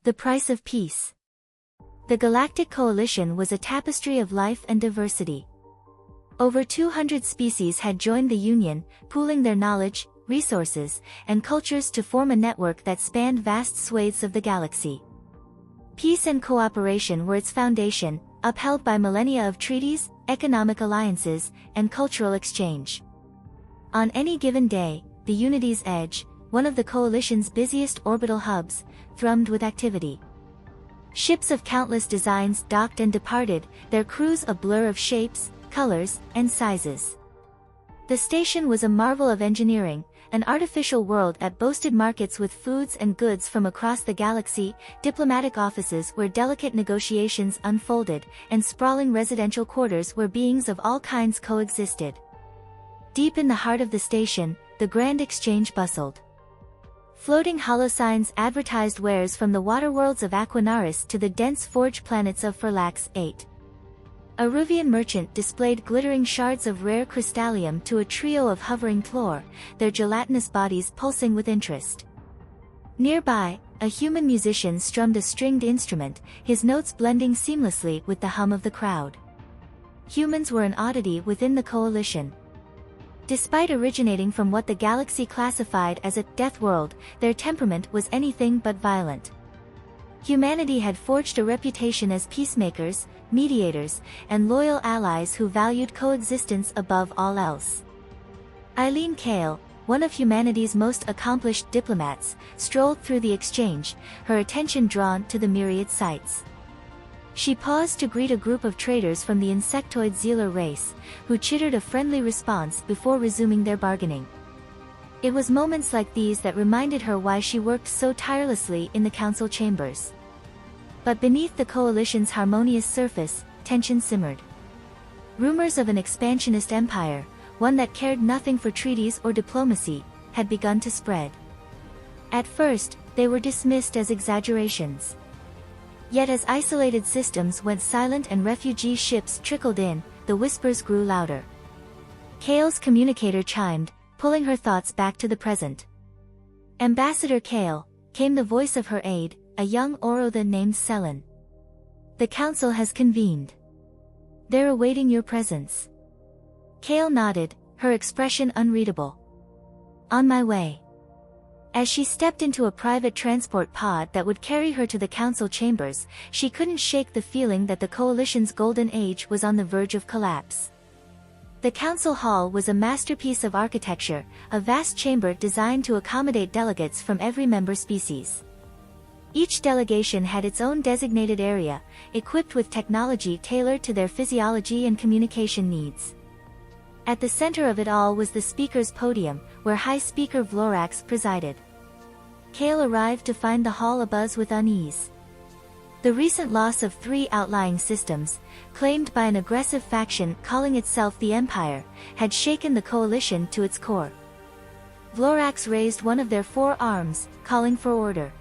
The price of peace. The Galactic Coalition was a tapestry of life and diversity. Over 200 species had joined the Union, pooling their knowledge, resources, and cultures to form a network that spanned vast swathes of the galaxy. Peace and cooperation were its foundation, upheld by millennia of treaties, economic alliances, and cultural exchange. On any given day, the Unity's edge, one of the Coalition's busiest orbital hubs, thrummed with activity. Ships of countless designs docked and departed, their crews a blur of shapes, colors, and sizes. The station was a marvel of engineering, an artificial world that boasted markets with foods and goods from across the galaxy, diplomatic offices where delicate negotiations unfolded, and sprawling residential quarters where beings of all kinds coexisted. Deep in the heart of the station, the Grand Exchange bustled. Floating holosigns advertised wares from the waterworlds of Aquanaris to the dense forge planets of Ferlax 8. A Ruvian merchant displayed glittering shards of rare crystallium to a trio of hovering tlor, their gelatinous bodies pulsing with interest. Nearby, a human musician strummed a stringed instrument, his notes blending seamlessly with the hum of the crowd. Humans were an oddity within the Coalition. Despite originating from what the galaxy classified as a death world, their temperament was anything but violent. Humanity had forged a reputation as peacemakers, mediators, and loyal allies who valued coexistence above all else. Eileen Kale, one of humanity's most accomplished diplomats, strolled through the exchange, her attention drawn to the myriad sights. She paused to greet a group of traders from the insectoid Zealer race, who chittered a friendly response before resuming their bargaining. It was moments like these that reminded her why she worked so tirelessly in the council chambers. But beneath the Coalition's harmonious surface, tension simmered. Rumors of an expansionist empire, one that cared nothing for treaties or diplomacy, had begun to spread. At first, they were dismissed as exaggerations. Yet as isolated systems went silent and refugee ships trickled in, the whispers grew louder. Kale's communicator chimed, pulling her thoughts back to the present. "Ambassador Kale," came the voice of her aide, a young Orotha named Selen. "The council has convened. They're awaiting your presence." Kale nodded, her expression unreadable. "On my way." As she stepped into a private transport pod that would carry her to the council chambers, she couldn't shake the feeling that the Coalition's golden age was on the verge of collapse. The council hall was a masterpiece of architecture, a vast chamber designed to accommodate delegates from every member species. Each delegation had its own designated area, equipped with technology tailored to their physiology and communication needs. At the center of it all was the speaker's podium, where High Speaker Vlorax presided. Kale arrived to find the hall abuzz with unease. The recent loss of 3 outlying systems, claimed by an aggressive faction calling itself the Empire, had shaken the Coalition to its core. Vlorax raised one of their 4 arms, calling for order.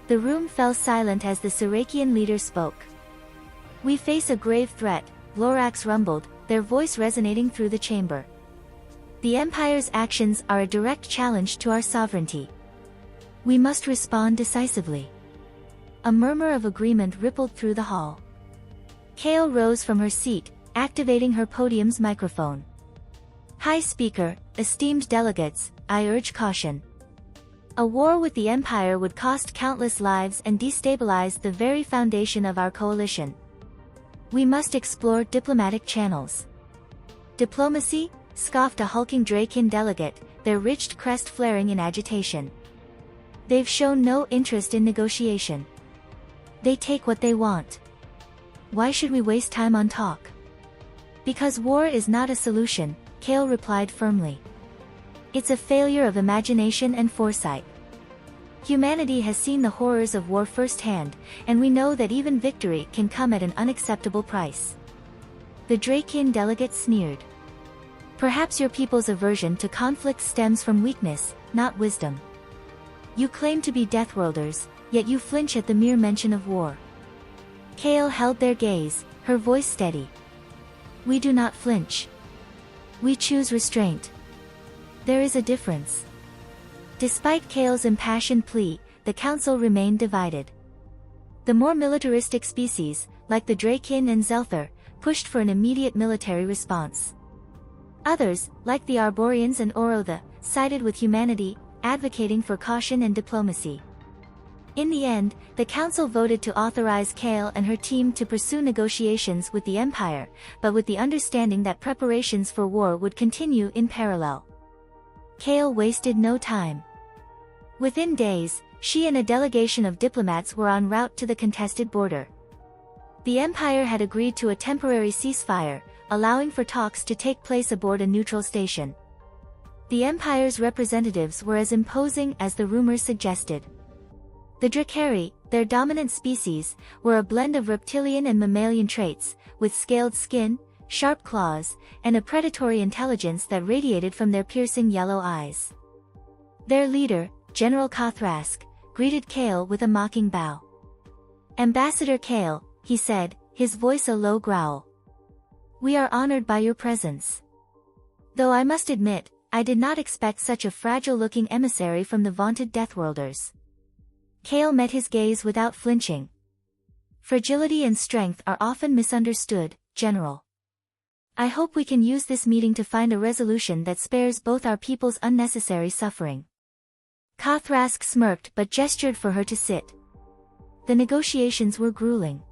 The room fell silent as the Serakian leader spoke. "We face a grave threat," Vlorax rumbled, their voice resonating through the chamber. "The Empire's actions are a direct challenge to our sovereignty. We must respond decisively." A murmur of agreement rippled through the hall. Kale rose from her seat, activating her podium's microphone. "High Speaker, esteemed delegates, I urge caution. A war with the Empire would cost countless lives and destabilize the very foundation of our coalition. We must explore diplomatic channels." "Diplomacy?" scoffed a hulking Draken delegate, their ridged crest flaring in agitation. "They've shown no interest in negotiation. They take what they want. Why should we waste time on talk?" "Because war is not a solution," Kale replied firmly. "It's a failure of imagination and foresight. Humanity has seen the horrors of war firsthand, and we know that even victory can come at an unacceptable price." The Draken delegate sneered. "Perhaps your people's aversion to conflict stems from weakness, not wisdom. You claim to be Deathworlders, yet you flinch at the mere mention of war." Kale held their gaze, her voice steady. "We do not flinch. We choose restraint. There is a difference." Despite Kale's impassioned plea, the council remained divided. The more militaristic species, like the Draken and Zelther, pushed for an immediate military response. Others, like the Arborians and Orotha, sided with humanity, advocating for caution and diplomacy. In the end, the Council voted to authorize Kale and her team to pursue negotiations with the Empire, but with the understanding that preparations for war would continue in parallel. Kale wasted no time. Within days, she and a delegation of diplomats were en route to the contested border. The Empire had agreed to a temporary ceasefire, allowing for talks to take place aboard a neutral station. The Empire's representatives were as imposing as the rumors suggested. The Drakari, their dominant species, were a blend of reptilian and mammalian traits, with scaled skin, sharp claws, and a predatory intelligence that radiated from their piercing yellow eyes. Their leader, General Kothrask, greeted Kale with a mocking bow. "Ambassador Kale," he said, his voice a low growl. "We are honored by your presence. Though I must admit, I did not expect such a fragile-looking emissary from the vaunted Deathworlders." Kale met his gaze without flinching. "Fragility and strength are often misunderstood, General. I hope we can use this meeting to find a resolution that spares both our people's unnecessary suffering." Kothrask smirked but gestured for her to sit. The negotiations were grueling.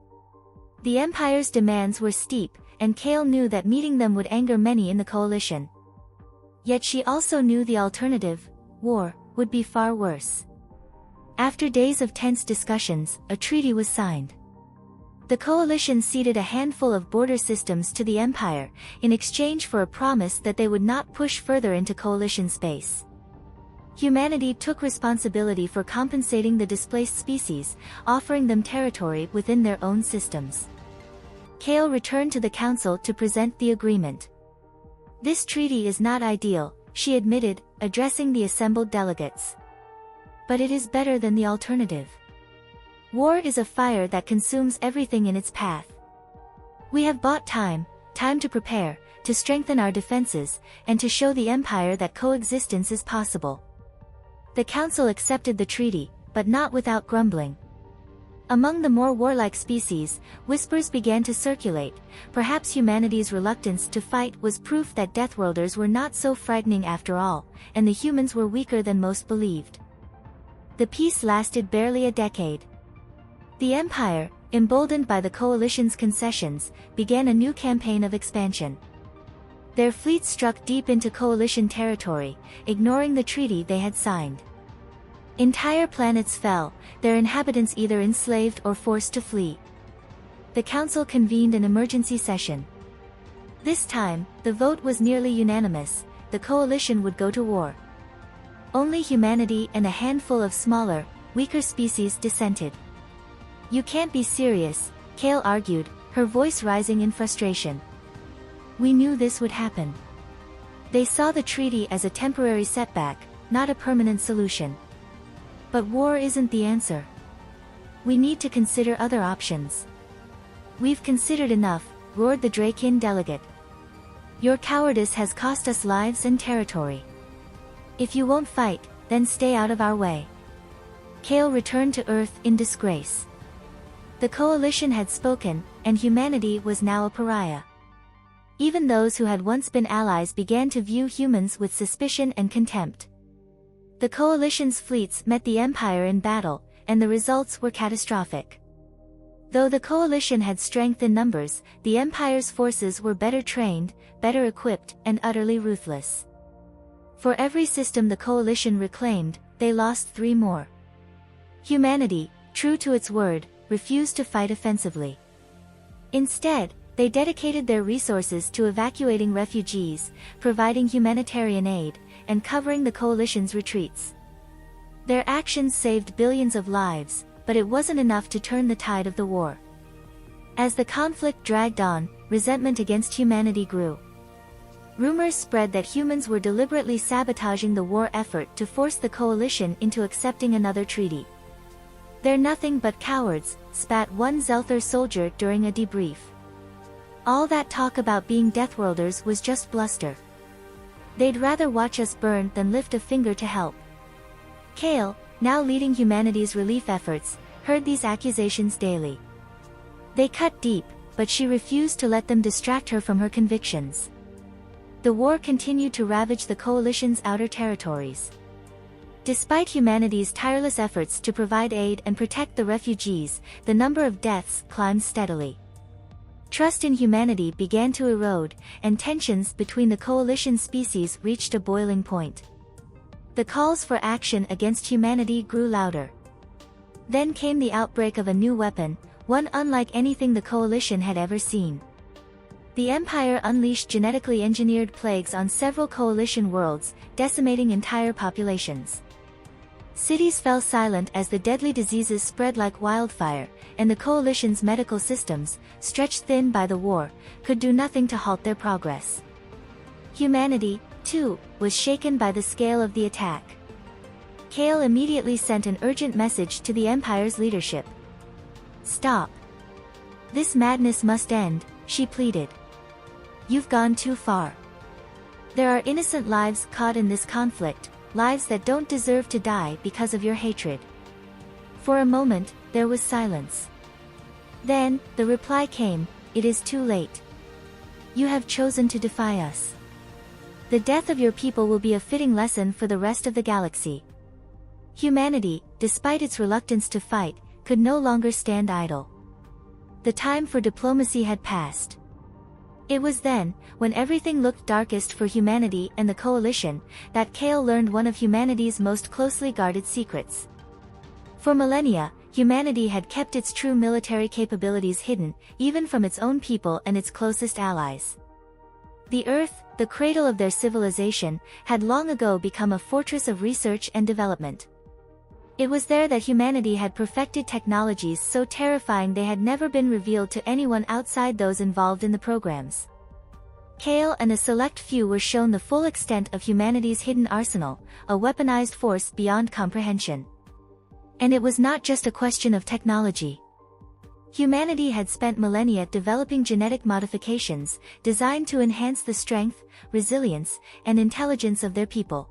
The Empire's demands were steep, and Kale knew that meeting them would anger many in the coalition. Yet she also knew the alternative, war, would be far worse. After days of tense discussions, a treaty was signed. The coalition ceded a handful of border systems to the Empire, in exchange for a promise that they would not push further into coalition space. Humanity took responsibility for compensating the displaced species, offering them territory within their own systems. Kale returned to the Council to present the agreement. "This treaty is not ideal," she admitted, addressing the assembled delegates. "But it is better than the alternative. War is a fire that consumes everything in its path. We have bought time to prepare, to strengthen our defenses, and to show the Empire that coexistence is possible." The Council accepted the treaty, but not without grumbling. Among the more warlike species, whispers began to circulate. Perhaps humanity's reluctance to fight was proof that Deathworlders were not so frightening after all, and the humans were weaker than most believed. The peace lasted barely a decade. The Empire, emboldened by the coalition's concessions, began a new campaign of expansion. Their fleets struck deep into coalition territory, ignoring the treaty they had signed. Entire planets fell, their inhabitants either enslaved or forced to flee. The Council convened an emergency session. This time, the vote was nearly unanimous: the coalition would go to war. Only humanity and a handful of smaller, weaker species dissented. "You can't be serious," Kale argued, her voice rising in frustration. "We knew this would happen." They saw the treaty as a temporary setback, not a permanent solution. "But war isn't the answer. We need to consider other options." "We've considered enough," roared the Draken delegate. "Your cowardice has cost us lives and territory. If you won't fight, then stay out of our way." Kale returned to Earth in disgrace. The coalition had spoken, and humanity was now a pariah. Even those who had once been allies began to view humans with suspicion and contempt. The coalition's fleets met the Empire in battle, and the results were catastrophic. Though the coalition had strength in numbers, the Empire's forces were better trained, better equipped, and utterly ruthless. For every system the coalition reclaimed, they lost 3 more. Humanity, true to its word, refused to fight offensively. Instead, they dedicated their resources to evacuating refugees, providing humanitarian aid, and covering the coalition's retreats. Their actions saved billions of lives, but it wasn't enough to turn the tide of the war. As the conflict dragged on, resentment against humanity grew. Rumors spread that humans were deliberately sabotaging the war effort to force the coalition into accepting another treaty. "They're nothing but cowards," spat one Zelther soldier during a debrief. "All that talk about being Deathworlders was just bluster. They'd rather watch us burn than lift a finger to help." Kale, now leading humanity's relief efforts, heard these accusations daily. They cut deep, but she refused to let them distract her from her convictions. The war continued to ravage the coalition's outer territories. Despite humanity's tireless efforts to provide aid and protect the refugees, the number of deaths climbed steadily. Trust in humanity began to erode, and tensions between the coalition species reached a boiling point. The calls for action against humanity grew louder. Then came the outbreak of a new weapon, one unlike anything the coalition had ever seen. The Empire unleashed genetically engineered plagues on several coalition worlds, decimating entire populations. Cities fell silent as the deadly diseases spread like wildfire, and the coalition's medical systems, stretched thin by the war, could do nothing to halt their progress. Humanity, too, was shaken by the scale of the attack. Kale immediately sent an urgent message to the Empire's leadership. "Stop. This madness must end," she pleaded. "You've gone too far. There are innocent lives caught in this conflict, lives that don't deserve to die because of your hatred." For a moment, there was silence. Then, the reply came, "It is too late. You have chosen to defy us. The death of your people will be a fitting lesson for the rest of the galaxy." Humanity, despite its reluctance to fight, could no longer stand idle. The time for diplomacy had passed. It was then, when everything looked darkest for humanity and the coalition, that Kale learned one of humanity's most closely guarded secrets. For millennia, humanity had kept its true military capabilities hidden, even from its own people and its closest allies. The Earth, the cradle of their civilization, had long ago become a fortress of research and development. It was there that humanity had perfected technologies so terrifying they had never been revealed to anyone outside those involved in the programs. Kale and a select few were shown the full extent of humanity's hidden arsenal, a weaponized force beyond comprehension. And it was not just a question of technology. Humanity had spent millennia developing genetic modifications, designed to enhance the strength, resilience, and intelligence of their people.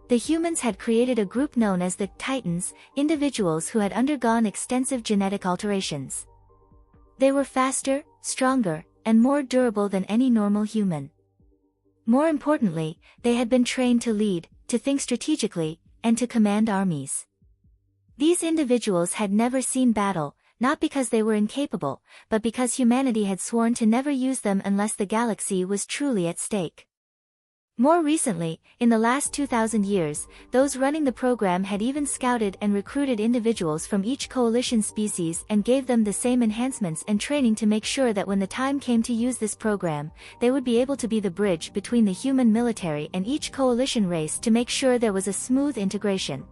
The humans had created a group known as the Titans, individuals who had undergone extensive genetic alterations. They were faster, stronger, and more durable than any normal human. More importantly, they had been trained to lead, to think strategically, and to command armies. These individuals had never seen battle, not because they were incapable, but because humanity had sworn to never use them unless the galaxy was truly at stake. More recently, in the last 2,000 years, those running the program had even scouted and recruited individuals from each coalition species and gave them the same enhancements and training to make sure that when the time came to use this program, they would be able to be the bridge between the human military and each coalition race to make sure there was a smooth integration.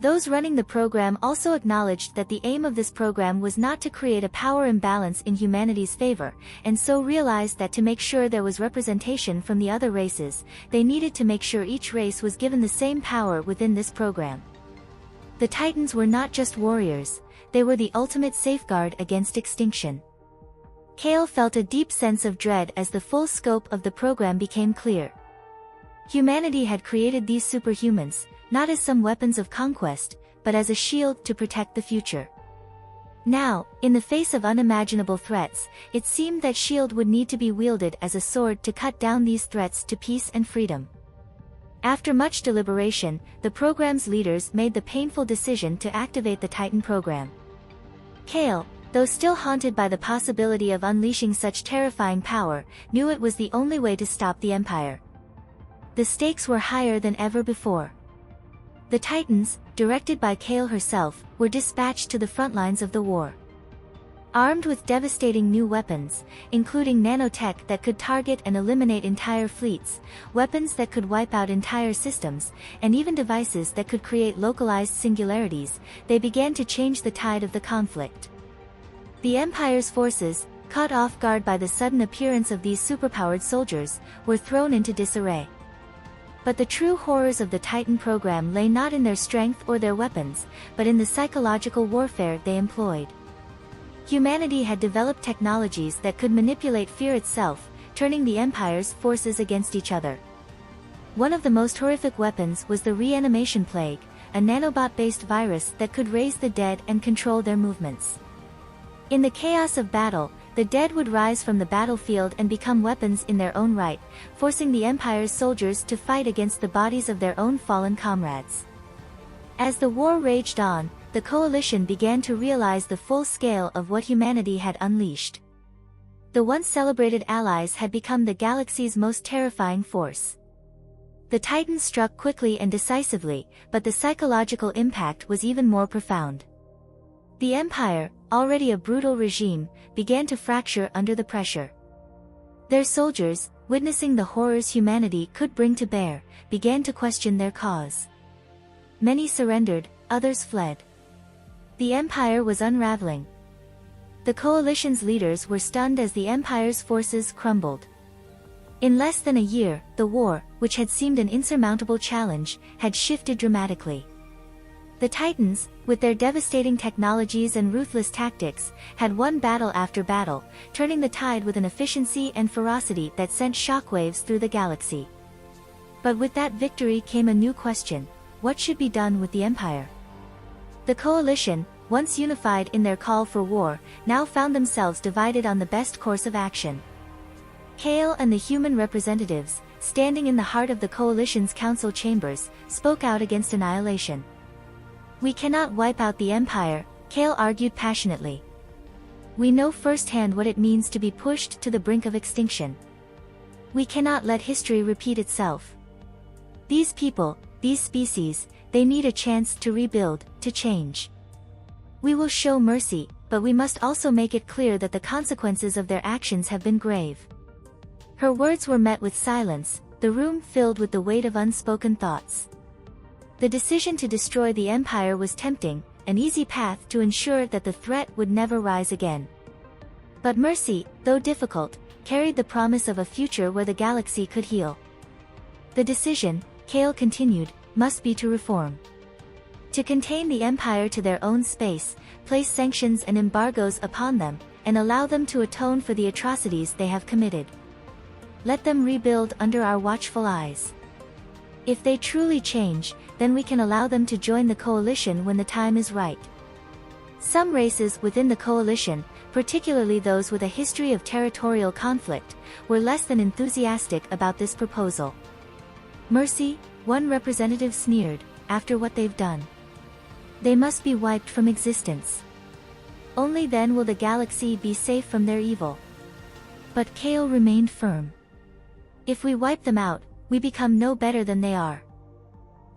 Those running the program also acknowledged that the aim of this program was not to create a power imbalance in humanity's favor, and so realized that to make sure there was representation from the other races, they needed to make sure each race was given the same power within this program. The Titans were not just warriors, they were the ultimate safeguard against extinction. Kale felt a deep sense of dread as the full scope of the program became clear. Humanity had created these superhumans, not as some weapons of conquest, but as a shield to protect the future. Now, in the face of unimaginable threats, it seemed that shield would need to be wielded as a sword to cut down these threats to peace and freedom. After much deliberation, the program's leaders made the painful decision to activate the Titan program. Kale, though still haunted by the possibility of unleashing such terrifying power, knew it was the only way to stop the Empire. The stakes were higher than ever before. The Titans, directed by Kale herself, were dispatched to the front lines of the war. Armed with devastating new weapons, including nanotech that could target and eliminate entire fleets, weapons that could wipe out entire systems, and even devices that could create localized singularities, they began to change the tide of the conflict. The Empire's forces, caught off guard by the sudden appearance of these superpowered soldiers, were thrown into disarray. But the true horrors of the Titan program lay not in their strength or their weapons, but in the psychological warfare they employed. Humanity had developed technologies that could manipulate fear itself, turning the Empire's forces against each other. One of the most horrific weapons was the reanimation plague, a nanobot-based virus that could raise the dead and control their movements. In the chaos of battle, the dead would rise from the battlefield and become weapons in their own right, forcing the Empire's soldiers to fight against the bodies of their own fallen comrades. As the war raged on, the Coalition began to realize the full scale of what humanity had unleashed. The once celebrated allies had become the galaxy's most terrifying force. The Titans struck quickly and decisively, but the psychological impact was even more profound. The Empire, already a brutal regime, began to fracture under the pressure. Their soldiers, witnessing the horrors humanity could bring to bear, began to question their cause. Many surrendered, others fled. The Empire was unraveling. The Coalition's leaders were stunned as the Empire's forces crumbled. In less than a year, the war, which had seemed an insurmountable challenge, had shifted dramatically. The Titans, with their devastating technologies and ruthless tactics, had won battle after battle, turning the tide with an efficiency and ferocity that sent shockwaves through the galaxy. But with that victory came a new question: what should be done with the Empire? The Coalition, once unified in their call for war, now found themselves divided on the best course of action. Kale and the human representatives, standing in the heart of the Coalition's council chambers, spoke out against annihilation. "We cannot wipe out the Empire," Kale argued passionately. "We know firsthand what it means to be pushed to the brink of extinction. We cannot let history repeat itself. These people, these species, they need a chance to rebuild, to change. We will show mercy, but we must also make it clear that the consequences of their actions have been grave." Her words were met with silence, the room filled with the weight of unspoken thoughts. The decision to destroy the Empire was tempting, an easy path to ensure that the threat would never rise again. But mercy, though difficult, carried the promise of a future where the galaxy could heal. The decision, Kale continued, must be to reform. To contain the Empire to their own space, place sanctions and embargoes upon them, and allow them to atone for the atrocities they have committed. Let them rebuild under our watchful eyes. If they truly change, then we can allow them to join the Coalition when the time is right. Some races within the Coalition, particularly those with a history of territorial conflict, were less than enthusiastic about this proposal. "Mercy," one representative sneered, "after what they've done. They must be wiped from existence. Only then will the galaxy be safe from their evil." But Kale remained firm. "If we wipe them out, we become no better than they are.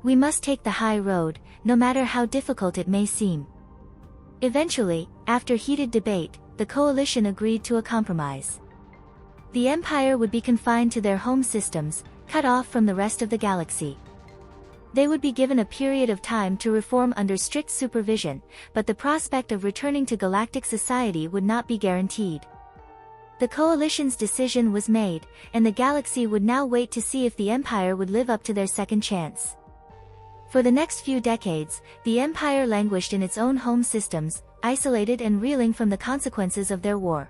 We must take the high road, no matter how difficult it may seem." Eventually, after heated debate, the Coalition agreed to a compromise. The Empire would be confined to their home systems, cut off from the rest of the galaxy. They would be given a period of time to reform under strict supervision, but the prospect of returning to galactic society would not be guaranteed. The Coalition's decision was made, and the galaxy would now wait to see if the Empire would live up to their second chance. For the next few decades, the Empire languished in its own home systems, isolated and reeling from the consequences of their war.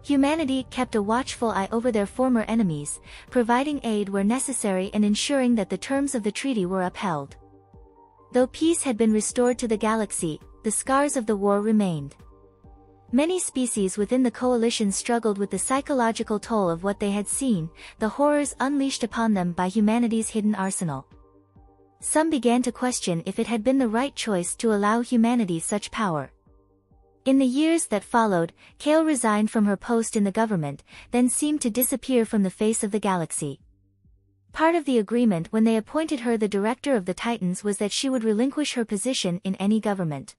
Humanity kept a watchful eye over their former enemies, providing aid where necessary and ensuring that the terms of the treaty were upheld. Though peace had been restored to the galaxy, the scars of the war remained. Many species within the Coalition struggled with the psychological toll of what they had seen, the horrors unleashed upon them by humanity's hidden arsenal. Some began to question if it had been the right choice to allow humanity such power. In the years that followed, Kale resigned from her post in the government, then seemed to disappear from the face of the galaxy. Part of the agreement when they appointed her the director of the Titans was that she would relinquish her position in any government.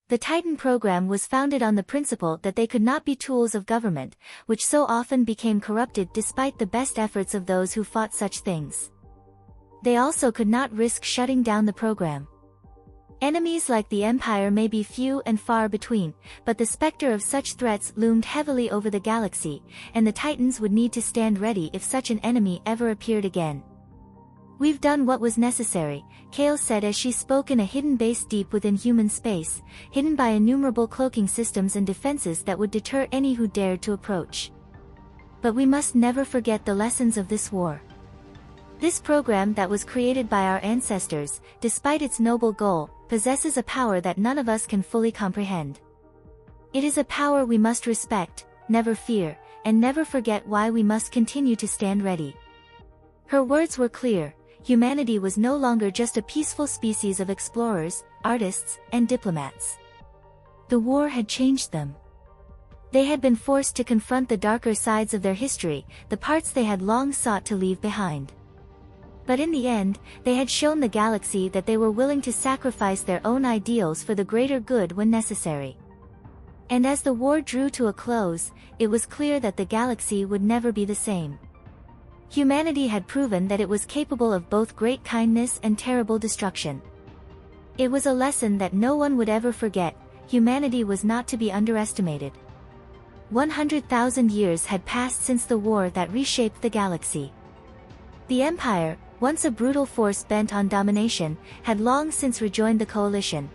The Titan program was founded on the principle that they could not be tools of government, which so often became corrupted despite the best efforts of those who fought such things. They also could not risk shutting down the program. Enemies like the Empire may be few and far between, but the specter of such threats loomed heavily over the galaxy, and the Titans would need to stand ready if such an enemy ever appeared again. "We've done what was necessary," Kale said as she spoke in a hidden base deep within human space, hidden by innumerable cloaking systems and defenses that would deter any who dared to approach. "But we must never forget the lessons of this war. This program that was created by our ancestors, despite its noble goal, possesses a power that none of us can fully comprehend. It is a power we must respect, never fear, and never forget why we must continue to stand ready. Her words were clear. Humanity was no longer just a peaceful species of explorers, artists, and diplomats. The war had changed them. They had been forced to confront the darker sides of their history, the parts they had long sought to leave behind. But in the end, they had shown the galaxy that they were willing to sacrifice their own ideals for the greater good when necessary. And as the war drew to a close, it was clear that the galaxy would never be the same. Humanity had proven that it was capable of both great kindness and terrible destruction. It was a lesson that no one would ever forget. Humanity was not to be underestimated. 100,000 years had passed since the war that reshaped the galaxy. The Empire, once a brutal force bent on domination, had long since rejoined the Coalition.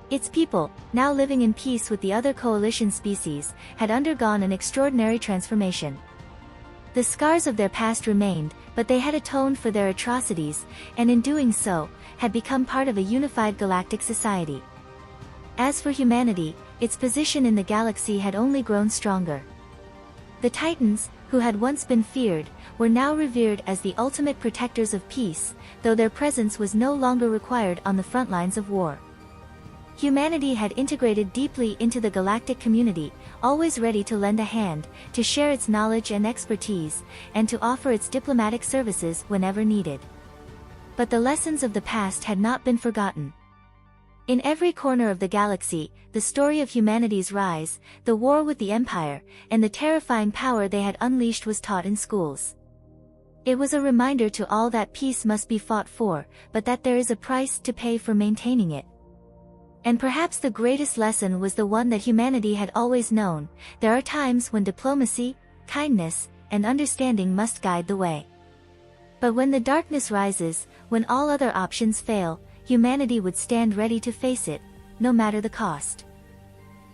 Its people, now living in peace with the other Coalition species, had undergone an extraordinary transformation. The scars of their past remained, but they had atoned for their atrocities, and in doing so, had become part of a unified galactic society. As for humanity, its position in the galaxy had only grown stronger. The Titans, who had once been feared, were now revered as the ultimate protectors of peace, though their presence was no longer required on the front lines of war. Humanity had integrated deeply into the galactic community, always ready to lend a hand, to share its knowledge and expertise, and to offer its diplomatic services whenever needed. But the lessons of the past had not been forgotten. In every corner of the galaxy, the story of humanity's rise, the war with the Empire, and the terrifying power they had unleashed was taught in schools. It was a reminder to all that peace must be fought for, but that there is a price to pay for maintaining it. And perhaps the greatest lesson was the one that humanity had always known: there are times when diplomacy, kindness, and understanding must guide the way. But when the darkness rises, when all other options fail, humanity would stand ready to face it, no matter the cost.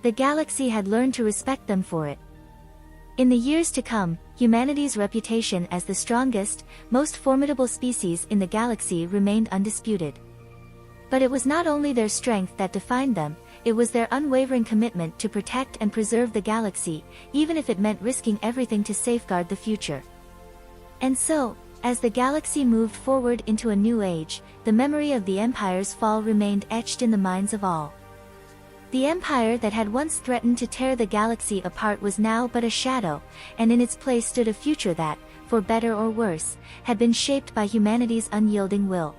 The galaxy had learned to respect them for it. In the years to come, humanity's reputation as the strongest, most formidable species in the galaxy remained undisputed. But it was not only their strength that defined them, it was their unwavering commitment to protect and preserve the galaxy, even if it meant risking everything to safeguard the future. And so, as the galaxy moved forward into a new age, the memory of the Empire's fall remained etched in the minds of all. The Empire that had once threatened to tear the galaxy apart was now but a shadow, and in its place stood a future that, for better or worse, had been shaped by humanity's unyielding will.